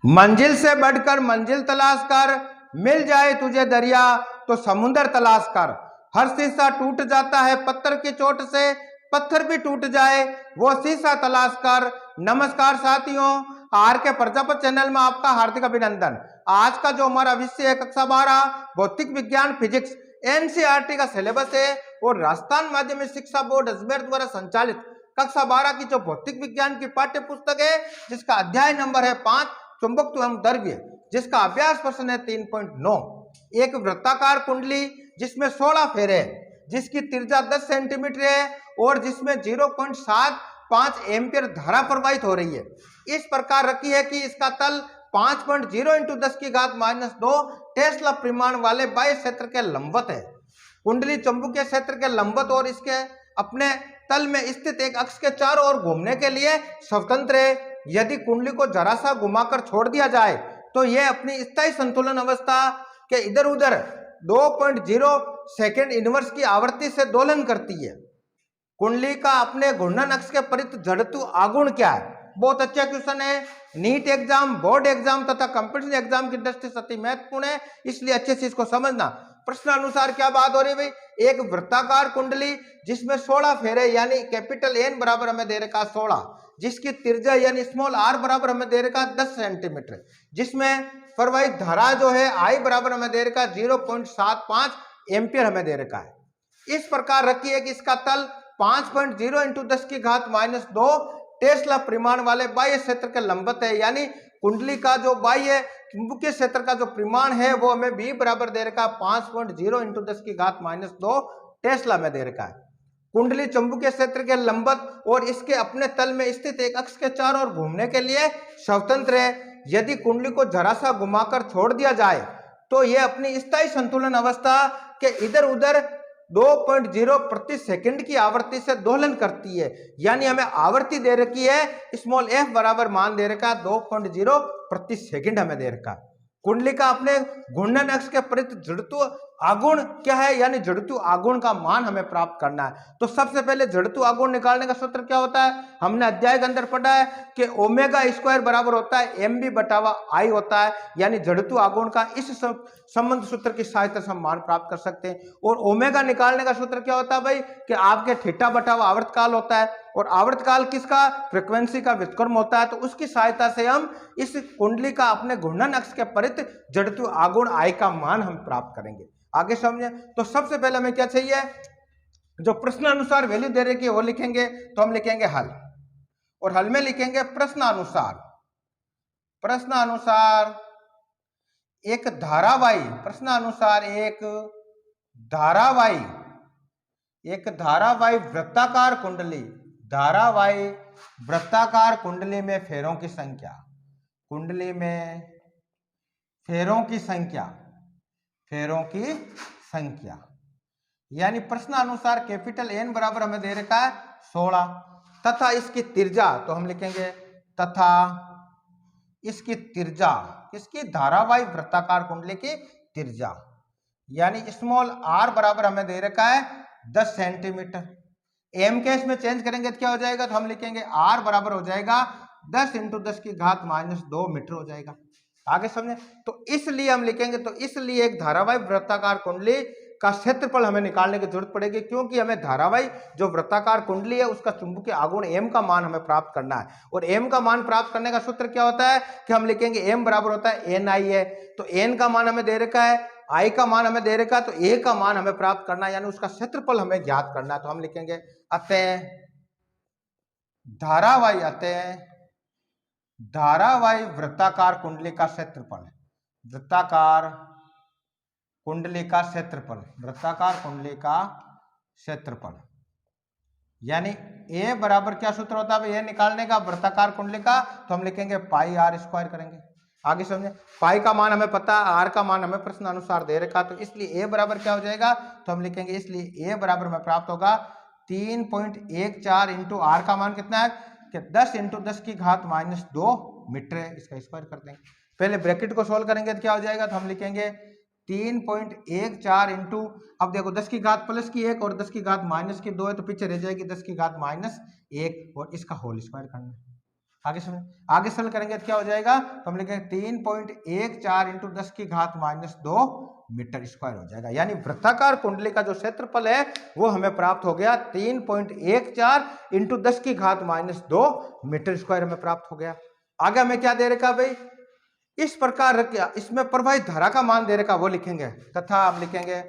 मंजिल से बढ़कर मंजिल तलाश कर, मिल जाए तुझे दरिया तो समुंदर तलाश कर। हर शीशा टूट जाता है पत्थर की चोट से, पत्थर भी टूट जाए वो शीशा तलाश कर। नमस्कार साथियों, आर के प्रजापत चैनल में आपका हार्दिक अभिनंदन। आज का जो हमारा विषय है कक्षा 12 भौतिक विज्ञान फिजिक्स एनसीईआरटी का सिलेबस है और राजस्थान माध्यमिक शिक्षा बोर्ड अजमेर द्वारा संचालित कक्षा 12 की जो भौतिक विज्ञान की पाठ्य पुस्तक है जिसका अध्याय नंबर है 5 चुंबकत्व एवं द्रव्य, जिसका अभ्यास प्रश्न है 3.9। एक वृत्ताकार कुंडली जिसमें 16 फेरे जिसकी त्रिज्या 10 सेंटीमीटर है और जिसमें 0.75 एम्पियर धारा प्रवाहित हो रही है, इस प्रकार रखी है कि इसका तल 5.0 इंटू 10 की घात -2 टेस्ला परिमाण वाले बाह्य क्षेत्र के लंबवत है। कुंडली चुंबकीय क्षेत्र के लंबवत और इसके अपने तल में स्थित एक अक्ष के चारों ओर घूमने के लिए स्वतंत्र है। यदि कुंडली को जरा सा घुमाकर छोड़ दिया जाए तो यह अपनी स्थायी संतुलन अवस्था के इधर उधर 2.0 सेकेंड इनवर्स की आवृत्ति से दोलन करती है। कुंडली का अपने घूर्णन अक्ष के परित जड़त्व आघूर्ण क्या है? बहुत अच्छा क्वेश्चन है। नीट एग्जाम, बोर्ड एग्जाम तथा कंपटीशन एग्जाम की दृष्टि से अति महत्वपूर्ण है, इसलिए अच्छे से इसको समझना। प्रश्न अनुसार क्या बात हो रही है भाई? एक वृत्ताकार कुंडली जिसमें 16 फेरे यानी कैपिटल एन बराबर हमें दे रखा 16, जिसकी त्रिज्या यानी स्मॉल आर बराबर हमें दे रखा 10 सेंटीमीटर, जिसमें प्रवाहित धारा जो है आई बराबर हमें दे रखा 0.75 एम्पियर हमें दे रखा है। इस प्रकार रखी है कि इसका तल 5.0 इंटू 10 की घात -2 टेस्ला परिमाण वाले बाह्य क्षेत्र के लंबवत है, यानी कुंडली का जो बाह्य चुंबकीय क्षेत्र का जो परिमाण है वो हमें बी बराबर दे रखा 5.0 इंटू 10 की घात -2 टेस्ला में दे रखा है। कुंडली चुंबकीय क्षेत्र के लंबवत और इसके अपने तल में स्थित एक अक्ष के चारों ओर घूमने के लिए स्वतंत्र है। यदि कुंडली को जरा सा घुमाकर छोड़ दिया जाए तो यह अपनी स्थायी संतुलन अवस्था के इधर उधर 2.0 प्रति सेकंड की आवृत्ति से दोलन करती है, यानी हमें आवृत्ति दे रखी है स्मॉल एफ बराबर मान दे रखा 2.0 प्रति सेकंड हमें दे रखा। कुंडली का अपने घूर्णन अक्ष के परित जड़त्व आघूर्ण क्या है, यानी जड़त्व आघूर्ण का मान हमें प्राप्त करना है। तो सबसे पहले जड़त्व आघूर्ण निकालने का सूत्र क्या होता है? हमने अध्याय के अंदर पढ़ा है कि ओमेगा स्क्वायर बराबर होता है एम बी बटावा आई होता है, यानी जड़त्व आघूर्ण का इस संबंध सूत्र की सहायता से हम मान प्राप्त कर सकते हैं। और ओमेगा निकालने का सूत्र क्या होता है भाई? कि आपके थीटा बटावा आवर्तकाल होता है और आवर्तकाल किसका? फ्रीक्वेंसी का व्युत्क्रम होता है। तो उसकी सहायता से हम इस कुंडली का अपने घूर्णन अक्ष के परित जड़त्व आघूर्ण आई का मान हम प्राप्त करेंगे। आगे समझे तो सबसे पहले हमें क्या चाहिए? जो प्रश्न अनुसार वैल्यू दे रखी है वो लिखेंगे, तो हम लिखेंगे हल और हल में लिखेंगे प्रश्नानुसार। प्रश्नानुसार एक धारावाही, प्रश्नानुसार एक धारावाही वृत्ताकार कुंडली, धारावाही वृत्ताकार कुंडली में फेरों की संख्या, कुंडली में फेरों की संख्या यानी प्रश्न अनुसार कैपिटल एन बराबर हमें दे रखा है 16 तथा इसकी त्रिज्या, तो हम लिखेंगे तथा इसकी त्रिज्या, किसकी? धारावाही वृत्ताकार कुंडली की त्रिज्या, यानी स्मॉल आर बराबर हमें दे रखा है 10 सेंटीमीटर। एम के इसमें चेंज करेंगे तो क्या हो जाएगा? तो हम लिखेंगे आर बराबर हो जाएगा 10 इंटू 10 की घात -2 मीटर हो जाएगा। आगे समझे तो इसलिए हम लिखेंगे, तो इसलिए एक धारावाही वृत्ताकार कुंडली का क्षेत्रफल हमें निकालने की जरूरत पड़ेगी, क्योंकि हमें धारावाही जो वृत्ताकार कुंडली है उसका चुंबकीय आघूर्ण m का मान हमें प्राप्त करना है। और m का मान प्राप्त करने का सूत्र क्या होता है? कि हम लिखेंगे m बराबर होता है ni है, तो n का मान हमें दे रखा है, i का मान हमें दे रखा है, तो a का मान हमें प्राप्त करना है, यानी उसका क्षेत्रफल हमें ज्ञात करना है। तो हम लिखेंगे अतः धारावाही वृत्ताकार कुंडली का क्षेत्रफल, वृत्ताकार कुंडली का क्षेत्रफल, वृत्ताकार कुंडली का क्षेत्रफल, यानी a बराबर क्या सूत्र होता है? ये निकालने का वृत्ताकार कुंडली का, तो हम लिखेंगे पाई आर स्क्वायर करेंगे। आगे समझे, पाई का मान हमें पता, आर का मान हमें प्रश्न अनुसार दे रखा, तो इसलिए a बराबर क्या हो जाएगा? तो हम लिखेंगे इसलिए a बराबर हमें प्राप्त होगा 3.14 इंटू आर का मान कितना है? कि 10 इंटू 10 की घात -2 मीटर है। इसका स्क्वायर कर देंगे, पहले ब्रैकेट को सोल्व करेंगे तो क्या हो जाएगा? तो हम लिखेंगे 3.14 इंटू, अब देखो 10 की घात +1 और 10 की घात -2 है, तो पीछे रह जाएगी 10 की घात -1 और इसका होल स्क्वायर करना है। आगे सरल करेंगे तो क्या हो जाएगा, तो हम लिखेंगे 3.14 इंटू 10 की घात -2 मीटर स्क्वायर हो जाएगा। यानी वृत्ताकार कुंडली का जो क्षेत्रफल है वो हमें प्राप्त हो गया 3.14 इंटू 10 की घात -2 मीटर स्क्वायर हमें प्राप्त हो गया। आगे हमें क्या दे रखा भाई, इस प्रकार क्या इसमें प्रवाहित धारा का मान दे रखा वो लिखेंगे, तथा हम लिखेंगे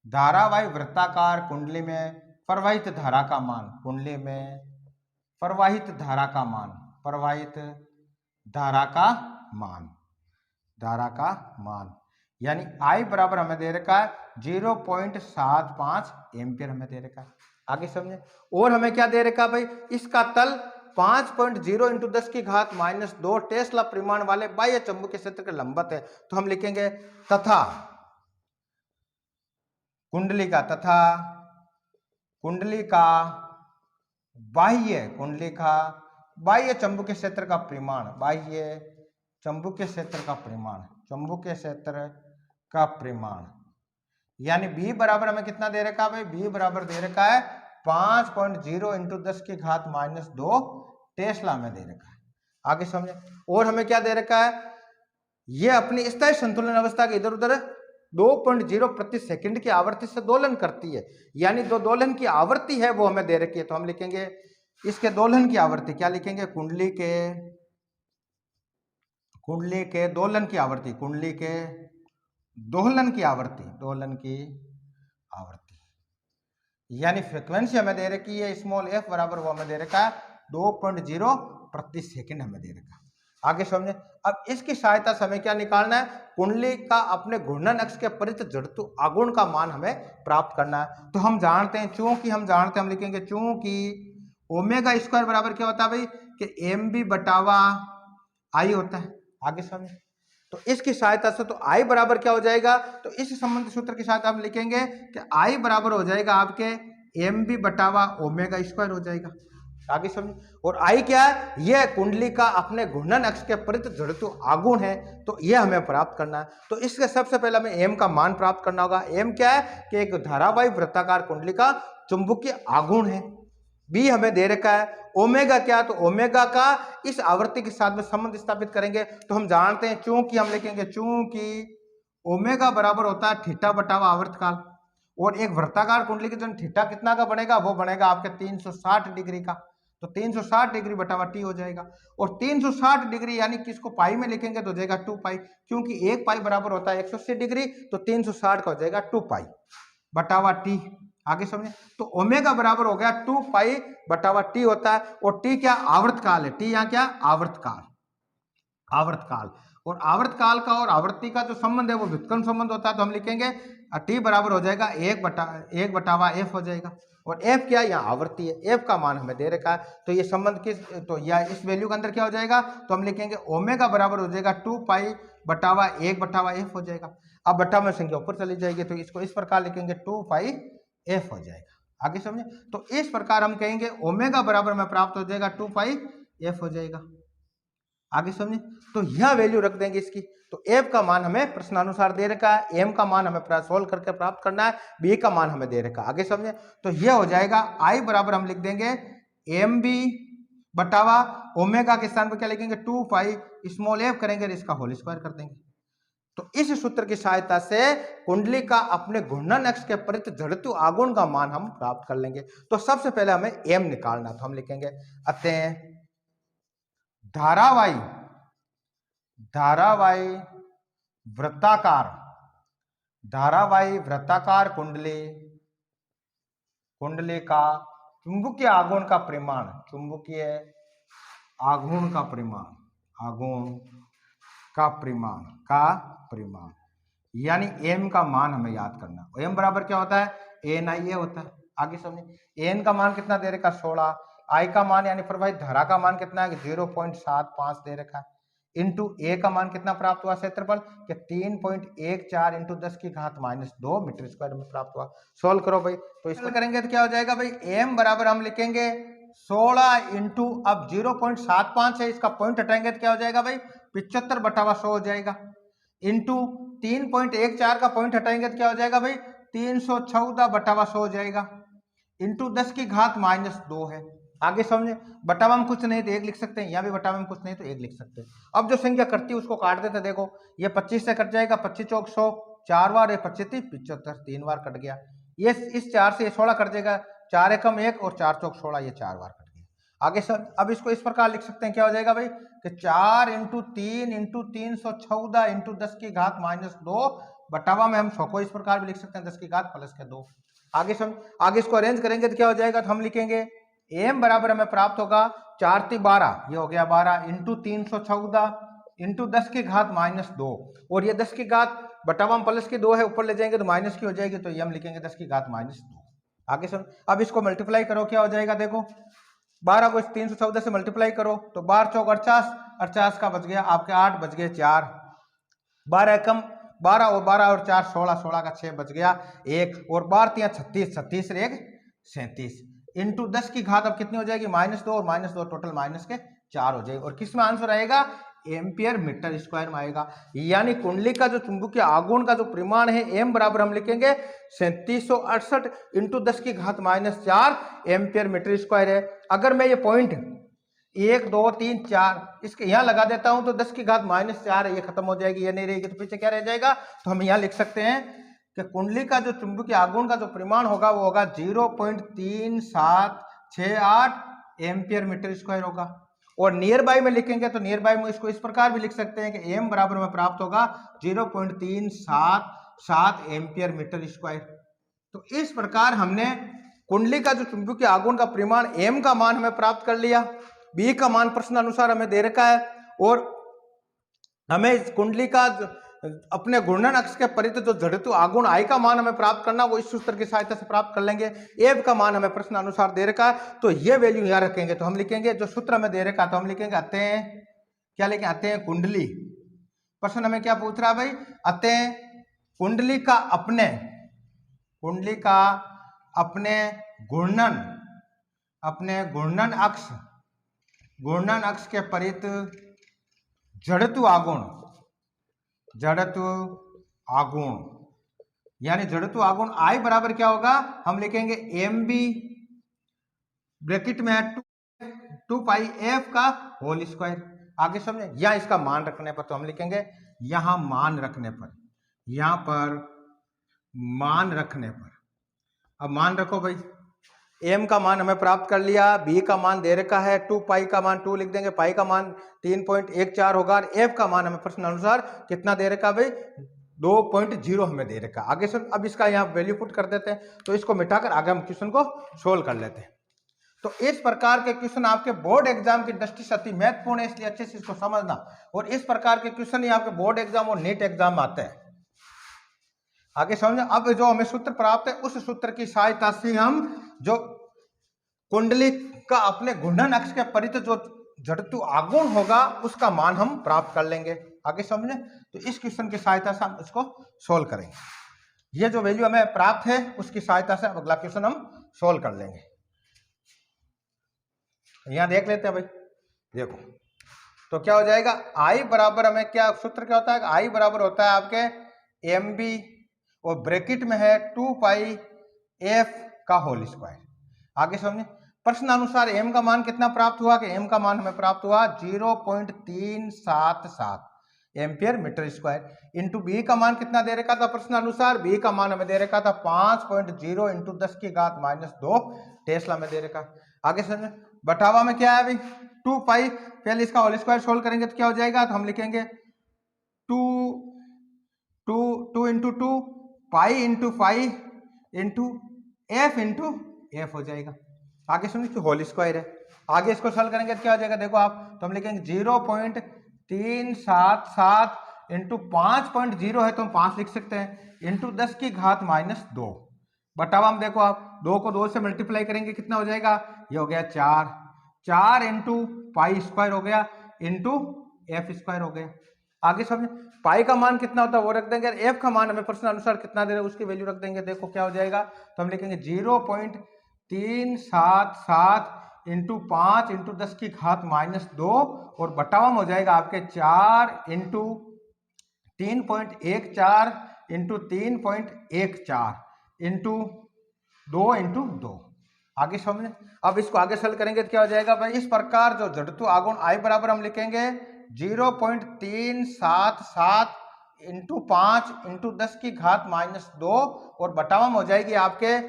धारावाही वृत्ताकार कुंडली में प्रवाहित धारा का मान, कुंडली में प्रवाहित धारा का मान यानी I बराबर हमें दे रखा है 0.75 एम्पियर हमें दे रखा है। आगे समझे, और हमें क्या दे रखा भाई, इसका तल 5.0 इंटू 10 की घात -2 टेस्ला परिमाण वाले बाह्य चुंबकीय क्षेत्र के लंबवत है। तो हम लिखेंगे तथा कुंडली का बाह्य चुंबकीय क्षेत्र का परिमाण यानी B बराबर हमें कितना दे रखा है भाई, B बराबर दे रखा है 5.0 इंटू 10 की घात -2 टेस्ला में दे रखा है। आगे समझे, और हमें क्या दे रखा है, ये अपनी स्थायी संतुलन अवस्था के इधर उधर 2.0 प्रति सेकंड की आवृत्ति से दोलन करती है। यानी जो दोलन की आवृत्ति है वो हमें दे रखी है। तो हम लिखेंगे इसके दोलन की आवृत्ति, क्या लिखेंगे, कुंडली के दोलन की आवृत्ति यानी फ्रीक्वेंसी हमें दे रखी है स्मॉल f बराबर वो हमें दे रखा है 2.0 प्रति सेकंड हमें दे रखा है। आगे समझे, अब इसकी सहायता से हमें क्या निकालना है, कुंडली का अपने घूर्णन अक्ष के परित जड़त्व आघूर्ण का मान हमें प्राप्त करना है। तो हम जानते हैं, हम लिखेंगे चूंकि ओमेगा स्क्वायर बराबर क्या होता है भाई, कि mb बटावा I होता है। आगे समझे, तो इसकी सहायता से तो I बराबर क्या हो जाएगा, तो इस संबंध सूत्र की सहायता हम लिखेंगे कि I बराबर हो जाएगा आपके mb बटावा ओमेगा स्क्वायर हो जाएगा। आगे समझे, और I क्या है, यह कुंडली का अपने घूर्णन अक्ष के परित जड़त्व आघूर्ण है। तो यह हमें प्राप्त करना है। तो इसके सबसे पहले हमें m का मान प्राप्त करना होगा। m क्या है कि एक धारावाही वृत्ताकार कुंडली का चुंबकीय आघूर्ण है। B हमें दे रखा है। ओमेगा क्या, तो ओमेगा का इस आवृत्ति के साथ में संबंध स्थापित करेंगे। तो हम जानते हैं चूंकि हम लिखेंगे चूंकि ओमेगा बराबर होता है थीटा बटावा आवर्तकाल, और एक वृत्ताकार कुंडली के जो थीटा कितना का बनेगा, वो बनेगा आपके 360 डिग्री का। तो 360 डिग्री बटावा टी हो जाएगा, और 360 डिग्री यानी किसको पाई में लिखेंगे तो हो जाएगा 2 पाई, क्योंकि एक पाई बराबर होता है 180 डिग्री, तो 360 का हो जाएगा 2 पाई बटावा टी। आगे समझे, तो ओमेगा बराबर हो गया 2 पाई बटावा टी होता है, और टी क्या, आवर्तकाल है। टी यहाँ क्या, आवर्तकाल, और आवर्तकाल का और आवृत्ति का जो संबंध है वो व्युत्क्रम संबंध होता है। तो हम लिखेंगे टी बराबर हो जाएगा 1 बटावा एफ हो जाएगा, और एफ क्या, यहाँ आवृत्ति है, एफ का मान हमें दे रखा है। तो ये संबंध किस, तो यह इस वैल्यू के अंदर क्या हो जाएगा, तो हम लिखेंगे ओमेगा बराबर हो जाएगा 2 पाई बटावा 1 बटावा एफ हो जाएगा। अब बटा में संख्या ऊपर चली जाएगी, तो इसको इस प्रकार लिखेंगे 2 पाई एफ हो जाएगा। आगे समझे, तो इस प्रकार हम कहेंगे ओमेगा बराबर में प्राप्त हो जाएगा 2 पाई एफ हो जाएगा। आगे समझे, तो यह वैल्यू रख देंगे इसकी। तो एफ का मान हमें प्रश्नानुसार दे रखा है, एम का मान हमें सोल्व करके प्राप्त करना है, बी का मान हमें दे रखा है। आगे समझे, तो यह हो जाएगा आई बराबर हम लिख देंगे एम बी बटावा ओमेगा के स्थान पर क्या लिखेंगे 2 पाई स्मॉल एफ करेंगे, इसका होल स्क्वायर कर देंगे। तो इस सूत्र की सहायता से कुंडली का अपने घूर्णन अक्ष के परित जड़त्व आघूर्ण का मान हम प्राप्त कर लेंगे। तो सबसे पहले हमें एम निकालना, तो हम लिखेंगे अतः धारावाही वृत्ताकार कुंडली का चुंबकीय आघूर्ण का परिमाण यानी एम का मान हमें याद करना। एम बराबर क्या होता है, एन आई ए होता है। आगे समझिए, एन का मान कितना दे रखा 16, आई का मान यानी प्रवाहित धारा का मान कितना है 0.75 दे रखा है, इंटू ए का मान कितना प्राप्त हुआ क्षेत्रफल कि 3.14 इंटू 10 की घात -2 मीटर स्क्वायर में प्राप्त हुआ। सोल्व करो भाई, तो इसको करेंगे तो क्या हो जाएगा भाई, एम बराबर हम लिखेंगे 16 इंटू, अब 0.75 है, इसका पॉइंट हटाएंगे तो क्या हो जाएगा भाई 75 बटावा 100 हो जाएगा, इंटू 3.14 का पॉइंट हटाएंगे तो क्या हो जाएगा भाई 314 बटावा 100 हो जाएगा, इंटू 10 की घात -2 है। आगे समझे, बटावा में कुछ नहीं तो 1 लिख सकते हैं, यहाँ भी बटावा में कुछ नहीं तो 1 लिख सकते हैं। अब जो संख्या कटती है उसको काट देते, देखो ये 25 से कट जाएगा, 25 चौक 100, 4 बार, 25 75, 3 बार कट गया। ये इस 4 से 16 कट जाएगा, 4 एकम 1 और 4 चौक 16, ये 4 बार कट गया। आगे सर अब इसको इस प्रकार लिख सकते हैं, क्या हो जाएगा भाई कि 4 × 3 × 314 × 10 की घात -2 बटावा में हम 100 को इस प्रकार भी लिख सकते हैं, 10 की घात +2। आगे आगे इसको अरेंज करेंगे तो क्या हो जाएगा, तो हम लिखेंगे m बराबर हमें प्राप्त होगा 4 × 12, ये हो गया 12 × 314 × 10 की घात -2, और ये 10 की घात बटावा में +2 है, ऊपर ले जाएंगे तो माइनस की हो जाएगी, तो ये हम लिखेंगे 10 की घात -2। आगे अब इसको मल्टीप्लाई करो, क्या हो जाएगा, देखो 12 को 314 से मल्टीप्लाई करो तो 12 चौक 48, 48 का बच गया आपके 8, बच गए 4, 12 एकम 12 और 12 और 4 16, 16 का 6 बच गया 1, और 12 3 36, 36 × 1 37, इंटू 10 की घात अब कितनी हो जाएगी, -2 और -2 टोटल -4 हो जाएगी, और किस में आंसर आएगा, एम्पियर मीटर स्क्वायर में आएगा। यानी कुंडली का जो चुंबकीय आघूर्ण का जो परिमाण है m बराबर हम लिखेंगे 3768 × 10 की घात -4 एम्पियर मीटर स्क्वायर है। अगर मैं ये पॉइंट 1 2 3 4 इसके यहाँ लगा देता हूं तो 10 की घात -4 है, ये खत्म हो जाएगी, ये नहीं रहेगी, तो पीछे क्या रह जाएगा, तो हम यहाँ लिख सकते हैं कि कुंडली का जो चुंबकीय आघूर्ण का जो परिमाण होगा वो होगा 0.3768 एम्पियर मीटर स्क्वायर होगा। और नियर बाई में लिखेंगे तो नियर बाई में इसको इस प्रकार भी लिख सकते हैं कि m बराबर में प्राप्त होगा 0.377 एम्पियर मीटर स्क्वायर। तो इस प्रकार हमने कुंडली का जो चुंबकीय आघूर्ण का परिमाण m का मान हमें प्राप्त कर लिया, b का मान प्रश्न अनुसार हमें दे रखा है, और हमें इस कुंडली का अपने घूर्णन अक्ष के परित जो जड़त्व आघूर्ण I का मान हमें प्राप्त करना, वो इस सूत्र की सहायता से प्राप्त कर लेंगे। F का मान हमें प्रश्न अनुसार दे रखा है, तो ये वैल्यू यहाँ रखेंगे, तो हम लिखेंगे जो सूत्र हमें दे रखा, तो हम लिखेंगे अतः, क्या लिखें, अतः कुंडली, प्रश्न हमें क्या पूछ रहा है भाई, अतः कुंडली का अपने घूर्णन अक्ष के परित जड़त्व आघूर्ण यानी जड़त्व आघूर्ण I बराबर क्या होगा, हम लिखेंगे mb ब्रैकेट में है 2 पाई f का होल स्क्वायर। आगे समझे, या इसका मान रखने पर तो हम लिखेंगे यहां मान रखने पर, अब मान रखो भाई, m का मान हमें प्राप्त कर लिया, b का मान दे रखा है 2 पाई का मान 2 लिख देंगे, पाई का मान 3.14 होगा, और f का मान हमें प्रश्न अनुसार कितना दे रखा भाई, 2.0 हमें दे रखा। आगे सुन, अब इसका यहाँ वैल्यू पुट कर देते हैं, तो इसको मिटाकर आगे हम क्वेश्चन को सोल्व कर लेते हैं। तो इस प्रकार के क्वेश्चन आपके बोर्ड एग्जाम की दृष्टि से अति महत्वपूर्ण है, इसलिए अच्छे से इसको समझना, और इस प्रकार के क्वेश्चन ही आपके बोर्ड एग्जाम और नीट एग्जाम आते हैं। आगे समझे, अब जो हमें सूत्र प्राप्त है उस सूत्र की सहायता से हम जो कुंडली का अपने घूर्णन अक्ष के परित जो जड़त्व आघूर्ण होगा उसका मान हम प्राप्त कर लेंगे। आगे समझे, तो इस क्वेश्चन की सहायता से हम इसको सोल्व करेंगे। ये जो वैल्यू हमें प्राप्त है उसकी सहायता से अगला क्वेश्चन हम सोल्व कर लेंगे। यहां देख लेते हैं भाई, देखो तो क्या हो जाएगा, I बराबर हमें क्या सूत्र क्या होता है, I बराबर होता है आपके mb और ब्रैकेट में है 2 पाई f का होल स्क्वायर। आगे समझे, प्रश्न अनुसार m का मान कितना प्राप्त हुआ, कि m का मान हमें प्राप्त हुआ 0.377 ampere metre square, into b का मान कितना दे रखा था प्रश्न अनुसार, b का मान हमें दे रखा था 5.0 × 10 की घात -2 टेस्ला में दे रखा। आगे समझे, बटावा में क्या है अभी 2 पाई, पहले इसका होल स्क्वायर सोल्व करेंगे तो क्या हो जाएगा, तो हम लिखेंगे 2 × 2 पाई × 5 × f हो जाएगा। आगे समझिए होल स्क्वायर है, आगे इसको सोल्व करेंगे तो क्या हो जाएगा, देखो आप, तो हम लिखेंगे 0.377 × 5.0 है तो हम 5 लिख सकते हैं, इंटू 10 की घात -2 बटावा में देखो आप 2 को 2 से मल्टीप्लाई करेंगे कितना हो जाएगा, ये हो गया 4 × पाई स्क्वायर हो गया इंटू f स्क्वायर हो गया। आगे समझे, पाई का मान कितना होता है वो रख देंगे, और f का मान हमें प्रश्न अनुसार कितना दे रहे हैं उसकी वैल्यू रख देंगे। देखो क्या हो जाएगा, तो हम लिखेंगे 0.377 × 5 × 10 की घात -2 और बटावा में हो जाएगा आपके 4 × 3.14 × 3.14 इंटू 2 आगे समझे। अब इसको आगे सल करेंगे तो क्या हो जाएगा भाई, इस प्रकार जो जड़त्व आघूर्ण I बराबर हम लिखेंगे 0.377 इंटू 5 इंटू 10 की घात -2 और बटावा में हो जाएगी आपके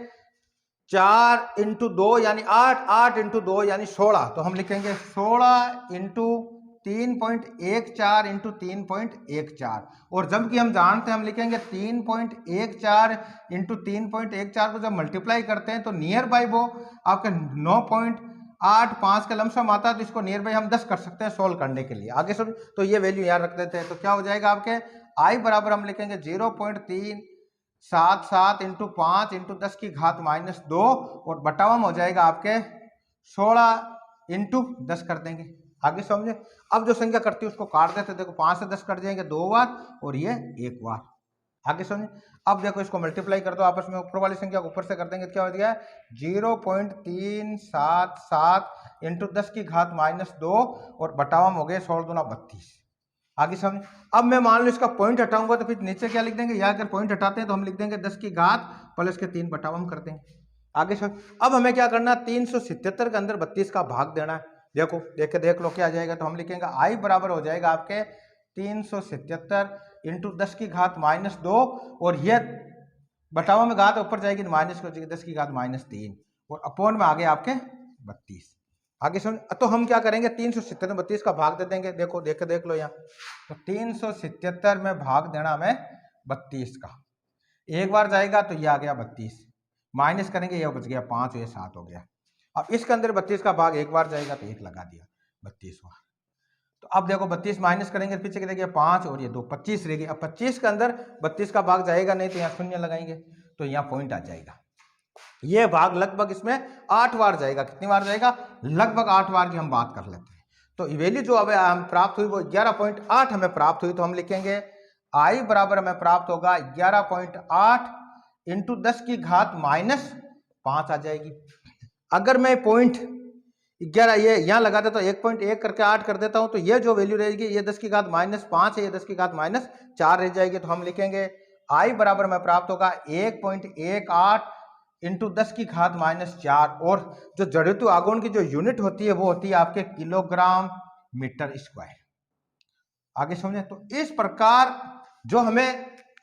4 इंटू 2 यानी 8, 8 इंटू 2 यानी 16। तो हम लिखेंगे 16 इंटू 3.14 इंटू 3.14 और जबकि हम जानते हैं हम लिखेंगे 3.14 इंटू 3.14 को जब मल्टीप्लाई करते हैं तो नियर बाई वो आपके 9.85 का लमसम आता है। तो इसको नियर बाई हम 10 कर सकते हैं सोल्व करने के लिए। आगे सुन, तो ये वैल्यू याद रख देते हैं। तो क्या हो जाएगा आपके I बराबर हम लिखेंगे 0.377 इंटू 5 इंटू 10 की घात -2 और बटावा में हो जाएगा आपके 16 इंटू 10 कर देंगे। आगे समझे। अब जो संख्या करती है उसको काट देते, देखो 5 से 10 कट जाएंगे 2 बार और ये 1 बार। आगे समझे। अब देखो इसको मल्टीप्लाई कर दो आपस में, ऊपर वाली संख्या को ऊपर से कर देंगे तो क्या हो गया 0.377 इंटू 10 की घात -2 और बटावा में हो गए 16 दूना 32। आगे समझ। अब मैं मान लो इसका पॉइंट हटाऊंगा तो फिर नीचे क्या लिख देंगे, या अगर पॉइंट हटाते हैं तो हम लिख देंगे 10 की घात प्लस के 3 बटावा हम कर देंगे। आगे समझ। अब हमें क्या करना है, 377 के अंदर 32 का भाग देना है। देखो देख लो क्या आ जाएगा। तो हम लिखेंगे I बराबर हो जाएगा आपके 377 इंटू 10 की घात -2 और ये बटावा में घात ऊपर जाएगी तो माइनस हो जाएगी 10 की घात -3 और अपॉन में आ गए आपके 32। आगे समझ। तो हम क्या करेंगे 377 में 32 का भाग दे देंगे। देखो देख लो यहाँ। तो 377 में भाग देना हमें 32 का, एक बार जाएगा तो ये आ गया 32, माइनस करेंगे ये बच गया 5, ये 7 हो गया। अब इसके अंदर 32 का भाग एक बार जाएगा तो 1 लगा दिया 32 बार। तो अब देखो 32 माइनस करेंगे पीछे देखिए 5 और ये 2 25 रहेगी। अब 25 के अंदर 32 का भाग जाएगा नहीं तो यहाँ शून्य लगाएंगे तो यहाँ पॉइंट आ जाएगा। ये भाग लगभग इसमें 8 बार जाएगा। कितनी बार जाएगा, लगभग 8 बार की हम बात कर लेते हैं। तो वैल्यू जो अब हम प्राप्त हुई वो 11.8 हमें प्राप्त हुई। तो हम लिखेंगे I बराबर हमें प्राप्त होगा 11.8 इंटू 10 की घात -5 आ जाएगी। अगर मैं पॉइंट 11 ये यहाँ लगा देता हूँ 1.1 करके 8 कर देता हूँ तो ये जो वैल्यू रहेगी ये 10 की घात -5 है, ये 10 की घात -4 रह जाएगी। तो हम लिखेंगे I बराबर में प्राप्त होगा 1.18 इंटू 10 की घात -4 और जो जड़त्व आघूर्ण की जो यूनिट होती है वो होती है आपके किलोग्राम मीटर स्क्वायर। आगे समझे। तो इस प्रकार जो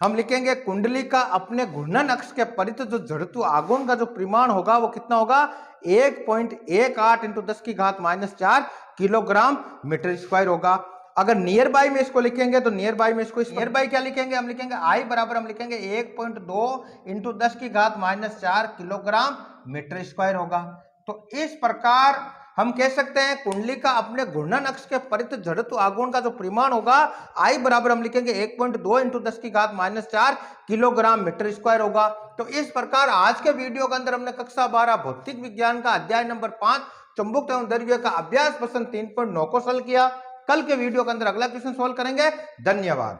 हम लिखेंगे कुंडली का अपने घूर्णन अक्ष के परित जो जड़त्व आघूर्ण का जो परिमाण होगा वो कितना होगा 1.18 इंटू 10 की घात -4 किलोग्राम मीटर स्क्वायर होगा। अगर नियर बाई में इसको लिखेंगे तो नियर बाई में इसको नियर बाई क्या लिखेंगे, हम लिखेंगे I बराबर हम लिखेंगे 1.2 इंटू 10 की घात -4 किलोग्राम मीटर स्क्वायर होगा। तो इस प्रकार हम कह सकते हैं कुंडली का अपने घूर्णन अक्ष के परित जड़त्व आघूर्ण का जो परिमाण होगा I बराबर हम लिखेंगे 1.2 इंटू 10 की घात -4 किलोग्राम मीटर स्क्वायर होगा। तो इस प्रकार आज के वीडियो के अंदर हमने कक्षा 12 भौतिक विज्ञान का अध्याय नंबर 5 चुंबक एवं द्रव्य का अभ्यास प्रश्न 3.9 को सॉल्व किया। कल के वीडियो के अंदर अगला क्वेश्चन सॉल्व करेंगे। धन्यवाद।